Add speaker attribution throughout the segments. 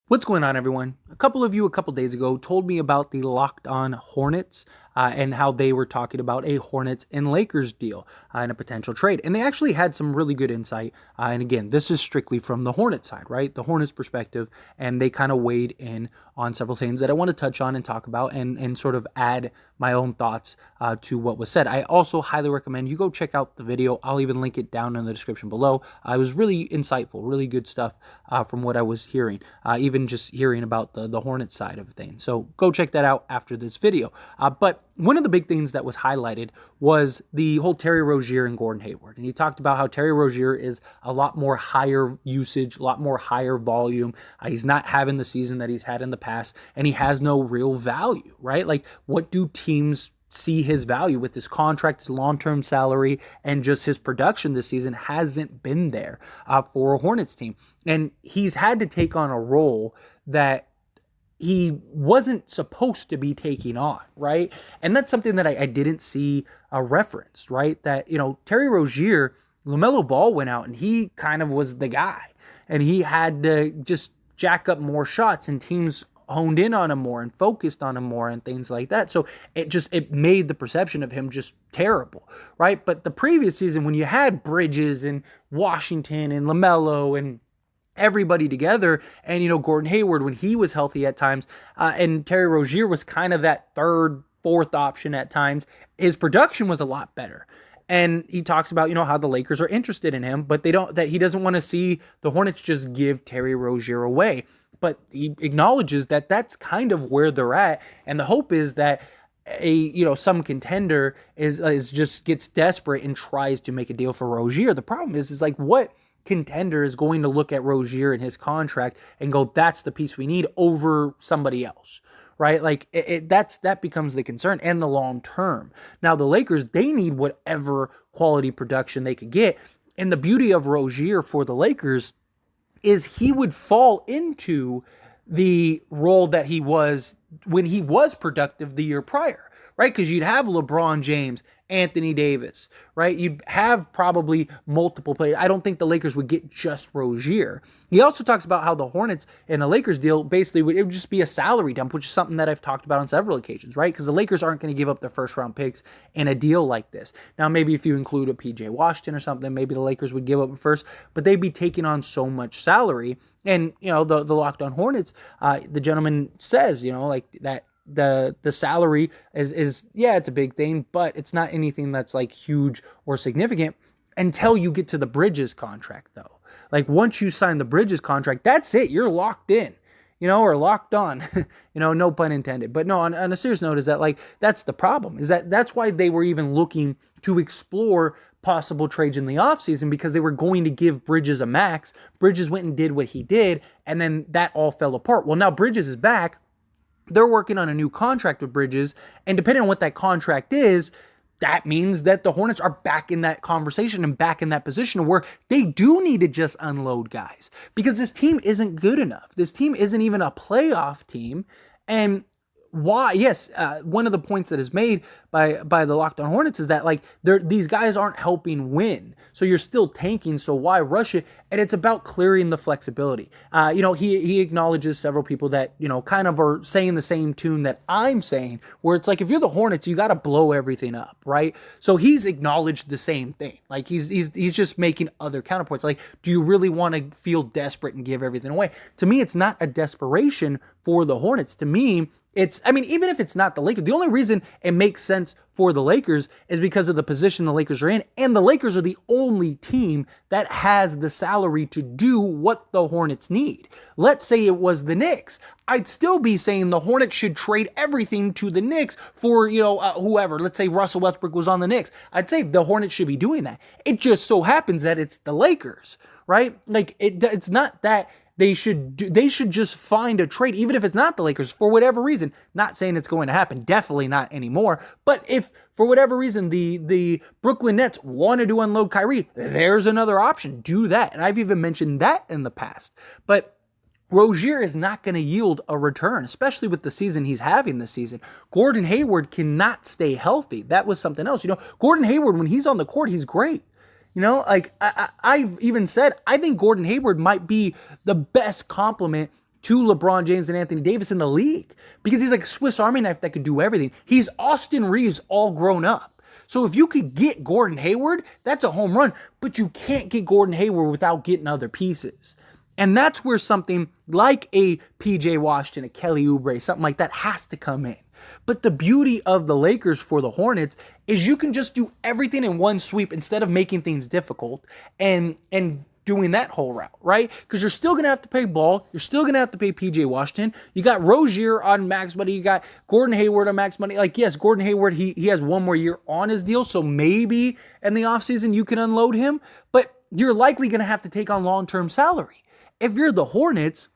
Speaker 1: What's going on, everyone? A couple of you a couple days ago told me about the Locked On Hornets and how they were talking about a Hornets and Lakers deal and a potential trade. And they actually had some really good insight. And again, this is strictly from the Hornets side, right? The Hornets perspective. And they kind of weighed in on several things that I want to touch on and talk about and sort of add my own thoughts to what was said. I also highly recommend you go check out the video. I'll even link it down in the description below. It was really insightful, really good stuff from what I was hearing, even just hearing about the Hornets side of things. So go check that out after this video. But one of the big things that was highlighted was the whole Terry Rozier and Gordon Hayward. And he talked about how Terry Rozier is a lot more higher usage, a lot more higher volume. He's not having the season that he's had in the past, and he has no real value, right? Like, what do teams see his value with his contract, his long-term salary, and just his production this season hasn't been there for a Hornets team. And he's had to take on a role that he wasn't supposed to be taking on, right? And that's something that I didn't see referenced, right? That, Terry Rozier, LaMelo Ball went out and he kind of was the guy. And he had to just jack up more shots, and teams honed in on him more and focused on him more and things like that. So it made the perception of him just terrible, right? But the previous season, when you had Bridges and Washington and LaMelo and everybody together, and Gordon Hayward when he was healthy at times, and Terry Rozier was kind of that third, fourth option at times, his production was a lot better. And he talks about, how the Lakers are interested in him, but that he doesn't want to see the Hornets just give Terry Rozier away. But he acknowledges that that's kind of where they're at, and the hope is that some contender is just gets desperate and tries to make a deal for Rozier. The problem is like, what contender is going to look at Rozier and his contract and go, that's the piece we need over somebody else, right? Like that becomes the concern and the long term. Now the Lakers, they need whatever quality production they could get. And the beauty of Rozier for the Lakers is he would fall into the role that he was when he was productive the year prior, right? Because you'd have LeBron James, Anthony Davis, right? You'd have probably multiple players. I don't think the Lakers would get just Rozier. He also talks about how the Hornets and the Lakers deal basically it would just be a salary dump, which is something that I've talked about on several occasions, right? Because the Lakers aren't going to give up their first round picks in a deal like this. Now, maybe if you include a PJ Washington or something, maybe the Lakers would give up a first, but they'd be taking on so much salary. And, the Locked On Hornets, the gentleman says, like that, the salary is it's a big thing, but it's not anything that's like huge or significant until you get to the Bridges contract, though. Like once you sign the Bridges contract, that's it. You're locked in, or locked on, no pun intended. But no, on a serious note, is that like that's the problem, is that's why they were even looking to explore possible trades in the offseason, because they were going to give Bridges a max. Bridges went and did what he did, and then that all fell apart. Well, now Bridges is back. They're working on a new contract with Bridges, and depending on what that contract is, that means that the Hornets are back in that conversation and back in that position where they do need to just unload guys, because this team isn't good enough. This team isn't even a playoff team. And why? Yes, one of the points that is made by the Locked On Hornets is that like these guys aren't helping win, so you're still tanking. So why rush it? And it's about clearing the flexibility. He acknowledges several people that kind of are saying the same tune that I'm saying, where it's like if you're the Hornets, you got to blow everything up, right? So he's acknowledged the same thing. Like he's just making other counterpoints. Like, do you really want to feel desperate and give everything away? To me, it's not a desperation for the Hornets. To me, even if it's not the Lakers, the only reason it makes sense for the Lakers is because of the position the Lakers are in, and the Lakers are the only team that has the salary to do what the Hornets need. Let's say it was the Knicks. I'd still be saying the Hornets should trade everything to the Knicks for, whoever. Let's say Russell Westbrook was on the Knicks. I'd say the Hornets should be doing that. It just so happens that it's the Lakers, right? Like it's not that they should just find a trade, even if it's not the Lakers, for whatever reason. Not saying it's going to happen, definitely not anymore. But if for whatever reason the Brooklyn Nets wanted to unload Kyrie, there's another option. Do that. And I've even mentioned that in the past. But Rozier is not going to yield a return, especially with the season he's having this season. Gordon Hayward cannot stay healthy. That was something else. Gordon Hayward, when he's on the court, he's great. I've even said, I think Gordon Hayward might be the best complement to LeBron James and Anthony Davis in the league because he's like a Swiss Army knife that could do everything. He's Austin Reeves all grown up. So if you could get Gordon Hayward, that's a home run, but you can't get Gordon Hayward without getting other pieces. And that's where something like a PJ Washington, a Kelly Oubre, something like that has to come in. But the beauty of the Lakers for the Hornets is you can just do everything in one sweep instead of making things difficult and doing that whole route, right? Because you're still going to have to pay Ball. You're still going to have to pay PJ Washington. You got Rozier on max money. You got Gordon Hayward on max money. Like, yes, Gordon Hayward, he has one more year on his deal, so maybe in the offseason you can unload him, but you're likely going to have to take on long-term salary. If you're the Hornets,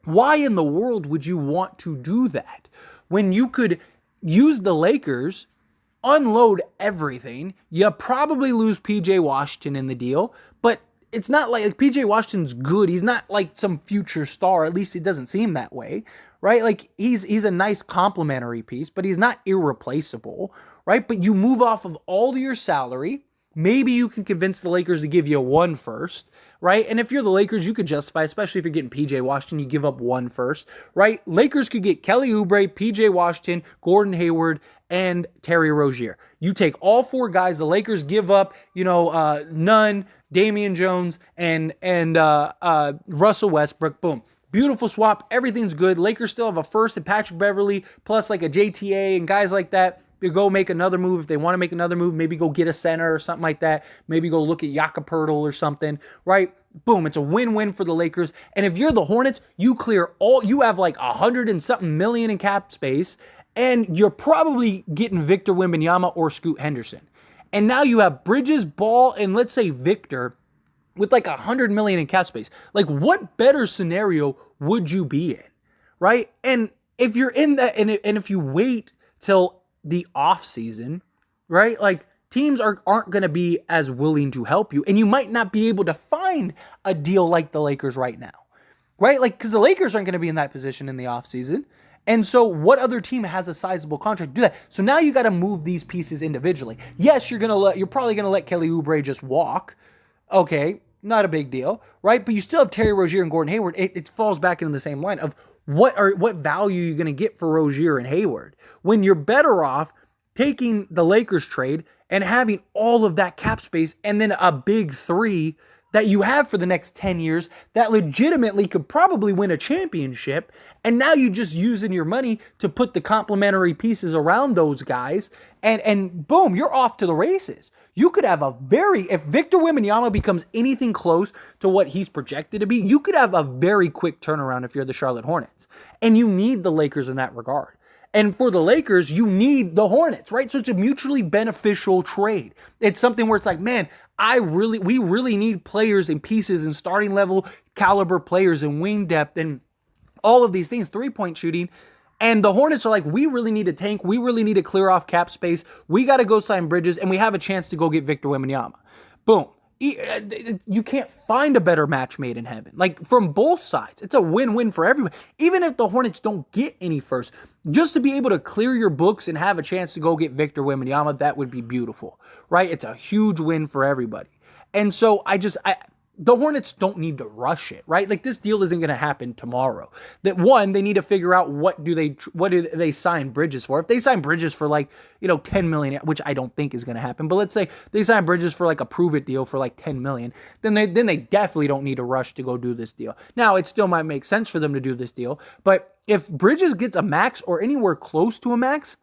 Speaker 1: why in the world would you want to do that when you could use the Lakers, unload everything? You probably lose PJ Washington in the deal, but it's not like PJ Washington's good. He's not like some future star. At least it doesn't seem that way, right? Like he's a nice complementary piece, but he's not irreplaceable, right? But you move off of all of your salary. Maybe you can convince the Lakers to give you one first, right? And if you're the Lakers, you could justify, especially if you're getting PJ Washington, you give up one first, right? Lakers could get Kelly Oubre, PJ Washington, Gordon Hayward, and Terry Rozier. You take all four guys. The Lakers give up, Nunn, Damian Jones, and Russell Westbrook. Boom. Beautiful swap. Everything's good. Lakers still have a first and Patrick Beverley, plus like a JTA and guys like that. They go make another move. If they want to make another move, maybe go get a center or something like that. Maybe go look at Yakapurtle or something, right? Boom. It's a win-win for the Lakers. And if you're the Hornets, you have like 100 and something million in cap space, and you're probably getting Victor Wembanyama or Scoot Henderson. And now you have Bridges, Ball, and let's say Victor with like 100 million in cap space. Like, what better scenario would you be in, right? And if you're in that, and if you wait till the off season, right? Like, teams aren't going to be as willing to help you, and you might not be able to find a deal like the Lakers right now, right? Like, because the Lakers aren't going to be in that position in the off season. And so what other team has a sizable contract to do that? So now you got to move these pieces individually. Yes, you're probably going to let Kelly Oubre just walk. Okay, not a big deal, right? But you still have Terry Rozier and Gordon Hayward. It falls back into the same line of what value are you going to get for Rozier and Hayward when you're better off taking the Lakers trade and having all of that cap space and then a big three that you have for the next 10 years that legitimately could probably win a championship. And now you just using your money to put the complementary pieces around those guys. And boom, you're off to the races. You could have if Victor Wembanyama becomes anything close to what he's projected to be, you could have a very quick turnaround if you're the Charlotte Hornets. And you need the Lakers in that regard. And for the Lakers, you need the Hornets, right? So it's a mutually beneficial trade. It's something where it's like, man, we really need players and pieces and starting level caliber players and wing depth and all of these things, 3-point shooting. And the Hornets are like, we really need a tank. We really need to clear off cap space. We got to go sign Bridges, and we have a chance to go get Victor Wembanyama. Boom. You can't find a better match made in heaven. Like, from both sides, it's a win-win for everyone. Even if the Hornets don't get any first, just to be able to clear your books and have a chance to go get Victor Wembanyama, that would be beautiful, right? It's a huge win for everybody. And so the Hornets don't need to rush it, right? Like, this deal isn't going to happen tomorrow. That one, they need to figure out what do they sign Bridges for. If they sign Bridges for like, 10 million, which I don't think is going to happen, but let's say they sign Bridges for like a prove it deal for like 10 million, then they definitely don't need to rush to go do this deal. Now, it still might make sense for them to do this deal, but if Bridges gets a max or anywhere close to a max,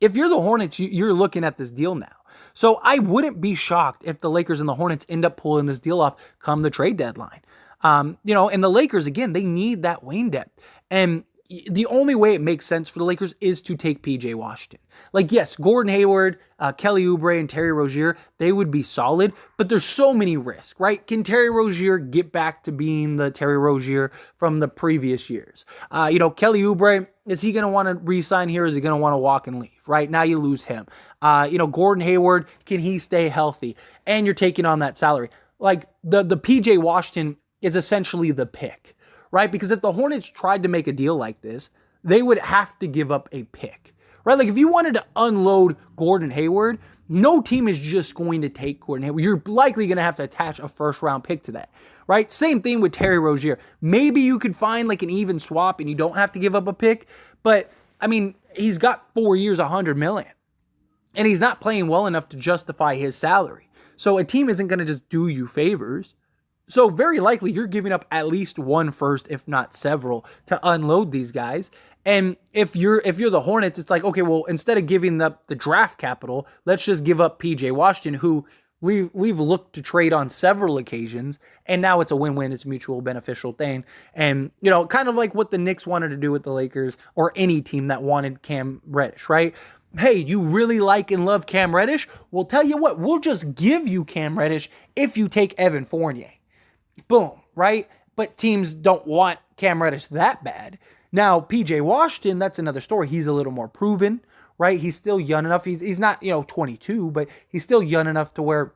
Speaker 1: if you're the Hornets, you're looking at this deal now. So I wouldn't be shocked if the Lakers and the Hornets end up pulling this deal off come the trade deadline. And the Lakers, again, they need that wing depth. And the only way it makes sense for the Lakers is to take PJ Washington. Like, yes, Gordon Hayward, Kelly Oubre, and Terry Rozier, they would be solid, but there's so many risks, right? Can Terry Rozier get back to being the Terry Rozier from the previous years? Kelly Oubre, is he going to want to re-sign here? Or is he going to want to walk and leave, right? Now you lose him. Gordon Hayward, can he stay healthy? And you're taking on that salary. Like, the PJ Washington is essentially the pick, right? Because if the Hornets tried to make a deal like this, they would have to give up a pick, right? Like, if you wanted to unload Gordon Hayward, no team is just going to take Gordon Hayward. You're likely going to have to attach a first-round pick to that, right? Same thing with Terry Rozier. Maybe you could find like an even swap and you don't have to give up a pick, but I mean, he's got 4 years, $100 million, and he's not playing well enough to justify his salary. So a team isn't going to just do you favors. So very likely you're giving up at least one first, if not several, to unload these guys. And if you're the Hornets, it's like, okay, well, instead of giving up the draft capital, let's just give up PJ Washington, who we've looked to trade on several occasions, and now it's a win-win. It's a mutual beneficial thing. And, kind of like what the Knicks wanted to do with the Lakers, or any team that wanted Cam Reddish, right? Hey, you really like and love Cam Reddish? Well, tell you what, we'll just give you Cam Reddish if you take Evan Fournier. Boom, right? But teams don't want Cam Reddish that bad. Now, PJ Washington, that's another story. He's a little more proven, right? He's still young enough. He's not, 22, but he's still young enough to where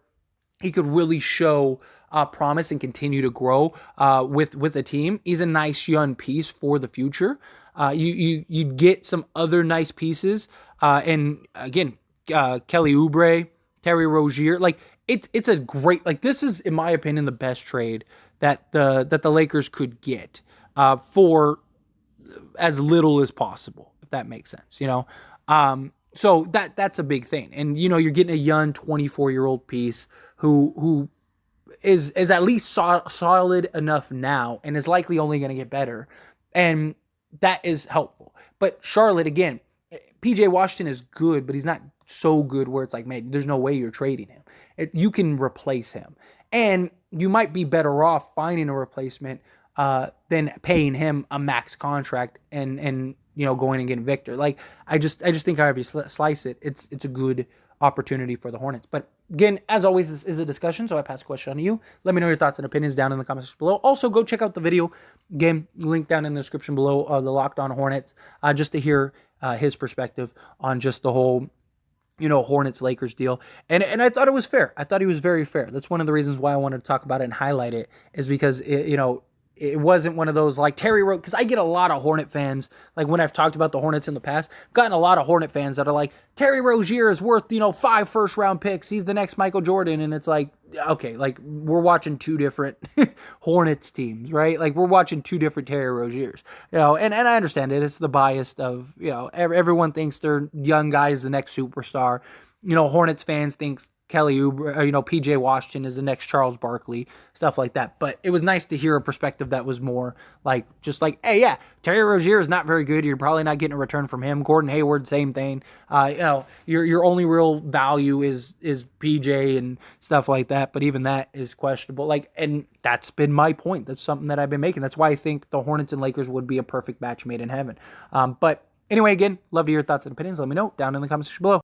Speaker 1: he could really show promise and continue to grow with a team. He's a nice young piece for the future. You'd get some other nice pieces. And again, Kelly Oubre, Terry Rozier, like it's a great, like, this is, in my opinion, the best trade that the Lakers could get for as little as possible, if that makes sense, So that's a big thing. And, you're getting a young 24-year-old piece who is at least solid enough now and is likely only going to get better. And that is helpful. But Charlotte, again, PJ Washington is good, but he's not so good where it's like, man, there's no way you're trading him. You can replace him. And you might be better off finding a replacement than paying him a max contract and going and getting Victor. Like, I just think however you slice it, it's a good opportunity for the Hornets. But again, as always, this is a discussion, so I pass the question on to you. Let me know your thoughts and opinions down in the comments below. Also, go check out the video. Again, link down in the description below, the Locked On Hornets, just to hear his perspective on just the whole Hornets-Lakers deal. And I thought it was fair. I thought he was very fair. That's one of the reasons why I wanted to talk about it and highlight it, is because, it wasn't one of those like Terry wrote, because I get a lot of Hornet fans, like when I've talked about the Hornets in the past, I've gotten a lot of Hornet fans that are like, Terry Rozier is worth, 5 first-round picks. He's the next Michael Jordan. And it's like, okay, like, we're watching two different Hornets teams, right? Like, we're watching two different Terry Roziers, and I understand it. It's the bias of, everyone thinks their young guy is the next superstar. Hornets fans think Kelly Oubre, PJ Washington is the next Charles Barkley, stuff like that. But it was nice to hear a perspective that was more like, just like, hey, yeah, Terry Rozier is not very good. You're probably not getting a return from him. Gordon Hayward, same thing. Your only real value is PJ and stuff like that. But even that is questionable. Like, and that's been my point. That's something that I've been making. That's why I think the Hornets and Lakers would be a perfect match made in heaven. But anyway, again, love to hear your thoughts and opinions. Let me know down in the comments section below.